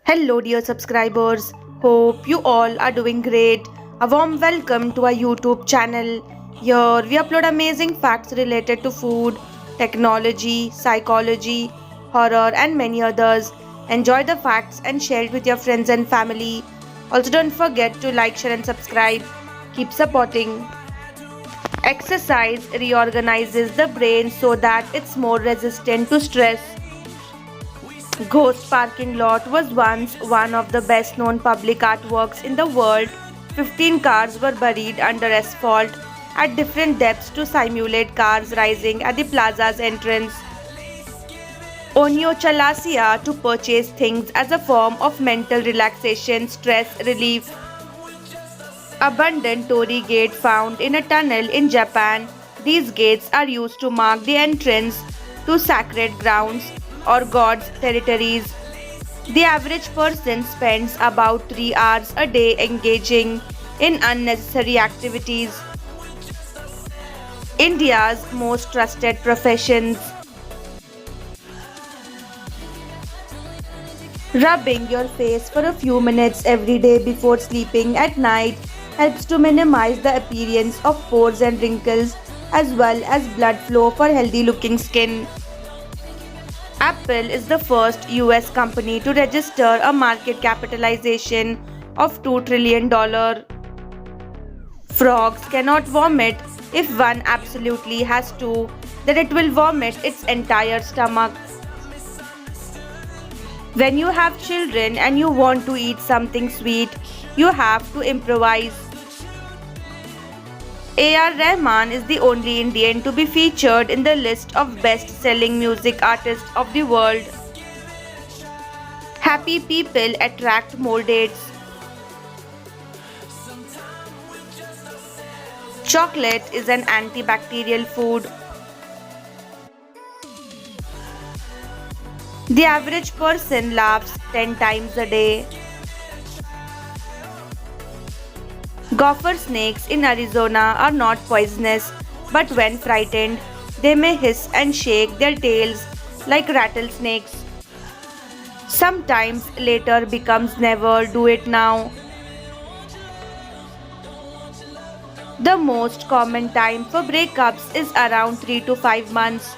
Hello, dear subscribers. Hope you all are doing great. A warm welcome to our YouTube channel. Here we upload amazing facts related to food, technology, psychology, horror, and many others. Enjoy the facts and share it with your friends and family. Also, don't forget to like, share, and subscribe. Keep supporting. Exercise reorganizes the brain so that it's more resistant to stress. Ghost Parking Lot was once one of the best known public artworks in the world. 15 cars were buried under asphalt at different depths to simulate cars rising at the plaza's entrance. Onyo Chalasia to purchase things as a form of mental relaxation, stress relief. Abundant torii gate found in a tunnel in Japan. These gates are used to mark the entrance to sacred grounds or God's territories. The average person spends about 3 hours a day engaging in unnecessary activities. India's most trusted professions. Rubbing your face for a few minutes every day before sleeping at night helps to minimize the appearance of pores and wrinkles as well as blood flow for healthy looking skin. Apple is the first US company to register a market capitalization of $2 trillion. Frogs cannot vomit. If one absolutely has to, then it will vomit its entire stomach. When you have children and you want to eat something sweet, you have to improvise. A.R. Rahman is the only Indian to be featured in the list of best-selling music artists of the world. Happy people attract more dates. Chocolate is an antibacterial food. The average person laughs 10 times a day. Gopher snakes in Arizona are not poisonous, but when frightened, they may hiss and shake their tails like rattlesnakes. Sometimes later becomes never, do it now. The most common time for breakups is around 3 to 5 months.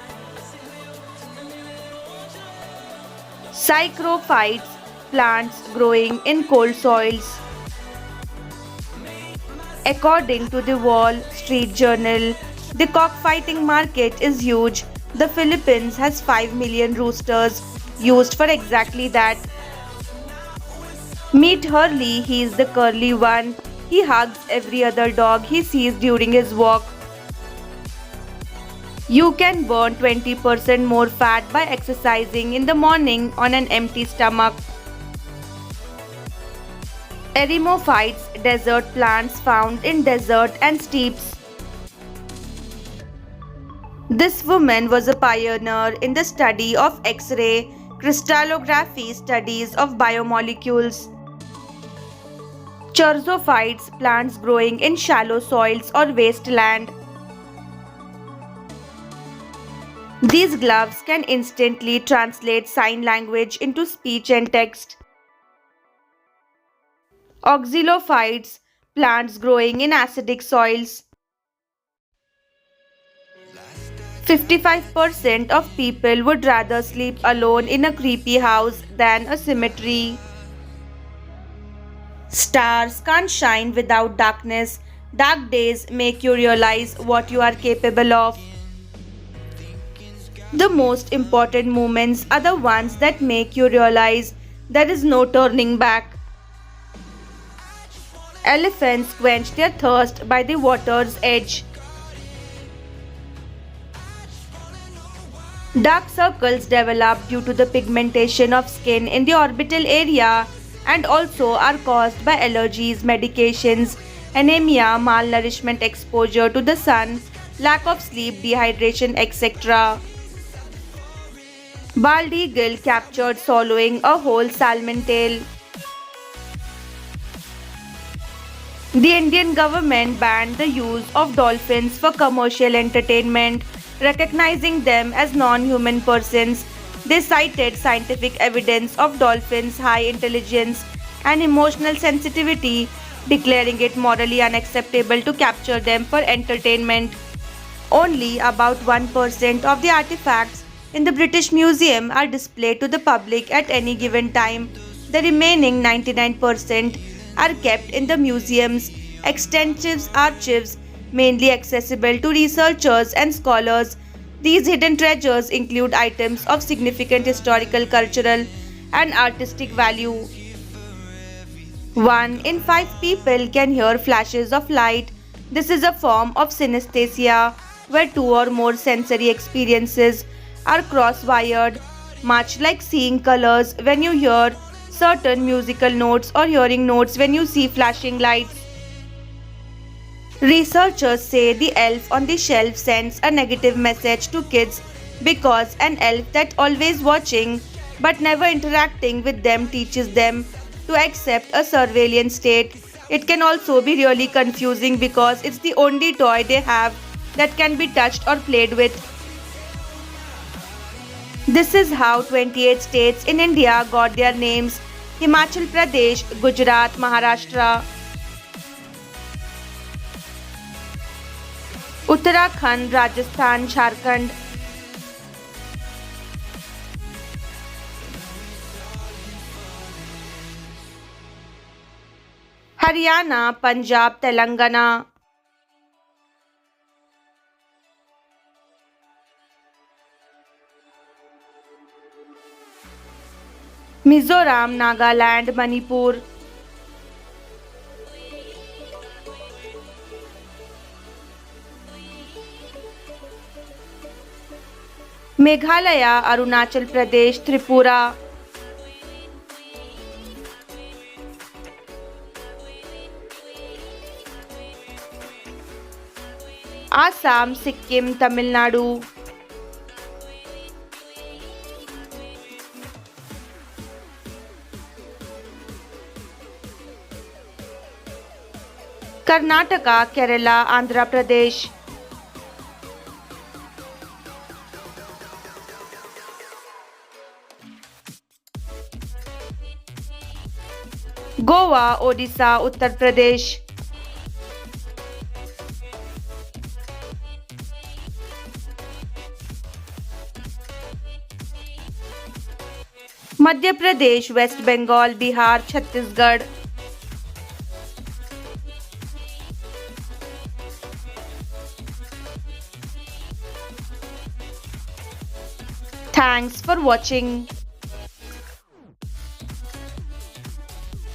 Psychrophytes, plants growing in cold soils. According to the Wall Street Journal, the cockfighting market is huge. The Philippines has 5 million roosters used for exactly that. Meet Hurley, he is the curly one. He hugs every other dog he sees during his walk. You can burn 20% more fat by exercising in the morning on an empty stomach. Eremophytes, desert plants found in desert and steppes. This woman was a pioneer in the study of X-ray crystallography studies of biomolecules. Chersophytes, plants growing in shallow soils or wasteland. These gloves can instantly translate sign language into speech and text. Oxylophytes, plants growing in acidic soils. 55% of people would rather sleep alone in a creepy house than a cemetery. Stars can't shine without darkness. Dark days make you realize what you are capable of. The most important moments are the ones that make you realize there is no turning back. Elephants quench their thirst by the water's edge. Dark circles develop due to the pigmentation of skin in the orbital area and also are caused by allergies, medications, anemia, malnourishment, exposure to the sun, lack of sleep, dehydration, etc. Bald eagle captured swallowing a whole salmon tail. The Indian government banned the use of dolphins for commercial entertainment, recognizing them as non-human persons. They cited scientific evidence of dolphins' high intelligence and emotional sensitivity, declaring it morally unacceptable to capture them for entertainment. Only about 1% of the artifacts in the British Museum are displayed to the public at any given time. The remaining 99% are kept in the museum's extensive archives, mainly accessible to researchers and scholars. These hidden treasures include items of significant historical, cultural, and artistic value. 1 in 5 people can hear flashes of light. This is a form of synesthesia where two or more sensory experiences are cross wired, much like seeing colors when you hear certain musical notes or hearing notes when you see flashing lights. Researchers say the elf on the shelf sends a negative message to kids because an elf that always watching but never interacting with them teaches them to accept a surveillance state. It can also be really confusing because it's the only toy they have that can be touched or played with. This is how 28 states in India got their names: Himachal Pradesh, Gujarat, Maharashtra, Uttarakhand, Rajasthan, Jharkhand. Haryana, Punjab, Telangana, Mizoram, Nagaland, Manipur, Meghalaya, Arunachal Pradesh, Tripura, Assam, Sikkim, Tamil Nadu, Karnataka, Kerala, Andhra Pradesh, Goa, Odisha, Uttar Pradesh, Madhya Pradesh, West Bengal, Bihar, Chhattisgarh. Thanks for watching.